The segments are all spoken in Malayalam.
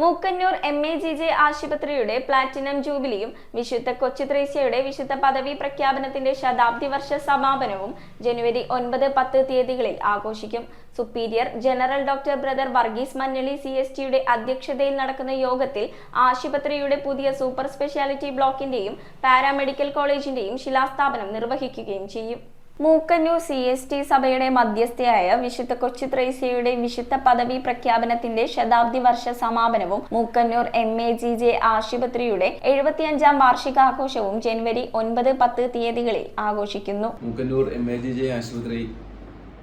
മൂക്കന്നൂർ MAGJ ആശുപത്രിയുടെ പ്ലാറ്റിനം ജൂബിലിയും വിശുദ്ധ കൊച്ചുത്രേസ്യയുടെ വിശുദ്ധ പദവി പ്രഖ്യാപനത്തിന്റെ ശതാബ്ദി വർഷ സമാപനവും ജനുവരി 9-10 തീയതികളിൽ ആഘോഷിക്കും. Superior general doctor brother Varghese Manjali CSTയുടെ അധ്യക്ഷതയിൽ നടക്കുന്ന യോഗത്തിൽ ആശുപത്രിയുടെ പുതിയ സൂപ്പർ സ്പെഷ്യാലിറ്റി ബ്ലോക്കിന്റെയും പാരാമെഡിക്കൽ കോളേജിന്റെയും ശിലാസ്ഥാപനം നിർവഹിക്കുകയും ചെയ്യും. മൂക്കന്നൂർ CST സഭയുടെ മധ്യസ്ഥയായ വിശുദ്ധ കൊച്ചുത്രേസ്യയുടെ വിശുദ്ധ പദവി പ്രഖ്യാപനത്തിന്റെ ശതാബ്ദി വർഷ സമാപനവും മൂക്കന്നൂർ MAGJ ആശുപത്രിയുടെ 75-ാം വാർഷികാഘോഷവും ജനുവരി 9-10 തീയതികളിൽ ആഘോഷിക്കുന്നു. മൂക്കന്നൂർ MAGJ ആശുപത്രി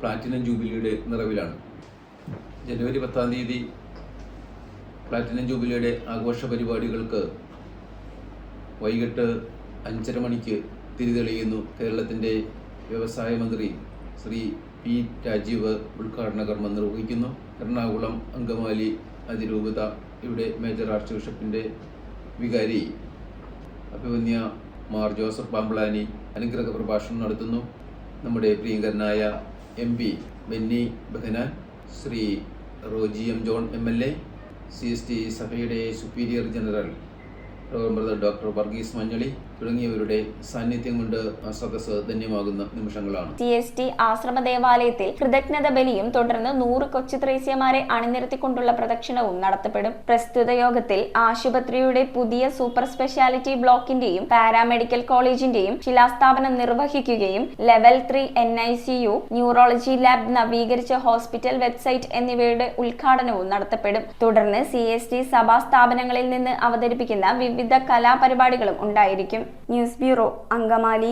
പ്ലാറ്റിനം ജൂബിലിയുടെ നിറവിലാണ്. ജനുവരി 10-ാം തീയതി പ്ലാറ്റിനം ജൂബിലിയുടെ ആഘോഷ പരിപാടികൾക്ക് വൈകിട്ട് 5:30 മണിക്ക് തിരിതെളിയുന്നു. കേരളത്തിൻ്റെ വ്യവസായ മന്ത്രി ശ്രീ P. രാജീവ് ഉദ്ഘാടന കർമ്മം നിർവഹിക്കുന്നു. എറണാകുളം അങ്കമാലി അതിരൂപത ഇവിടെ മേജർ ആർച്ച് ബിഷപ്പിൻ്റെ വികാരി അഭിമന്യ മാർ ജോസഫ് പാമ്പ്ളാനി അനുഗ്രഹ പ്രഭാഷണം നടത്തുന്നു. നമ്മുടെ പ്രിയങ്കരനായ MP Benny Behanan, Shri Roji M. John MLA, CST സഭയുടെ superior general brother doctor Varghese Manjaly തുടങ്ങിയവരുടെ സാന്നിധ്യം കൊണ്ട് ആ സദസ്സ് ധന്യമാകുന്ന നിമിഷങ്ങളാണ്. CST ആശ്രമ ദേവാലയത്തിൽ കൃതജ്ഞത ബലിയും തുടർന്ന് 100 കൊച്ചുത്രേസ്യമാരെ അണിനിരത്തിക്കൊണ്ടുള്ള പ്രദക്ഷിണവും നടത്തപ്പെടും. പ്രസ്തുത യോഗത്തിൽ ആശുപത്രിയുടെ പുതിയ സൂപ്പർ സ്പെഷ്യാലിറ്റി ബ്ലോക്കിന്റെയും പാരാമെഡിക്കൽ കോളേജിന്റെയും ശിലാസ്ഥാപനം നിർവഹിക്കുകയും ലെവൽ 3 NICU, ന്യൂറോളജി ലാബ്, നവീകരിച്ച ഹോസ്പിറ്റൽ വെബ്സൈറ്റ് എന്നിവയുടെ ഉദ്ഘാടനവും നടത്തപ്പെടും. തുടർന്ന് CST സഭാ സ്ഥാപനങ്ങളിൽ നിന്ന് അവതരിപ്പിക്കുന്ന വിവിധ കലാപരിപാടികളും ഉണ്ടായിരിക്കും. News bureau, Angamaly.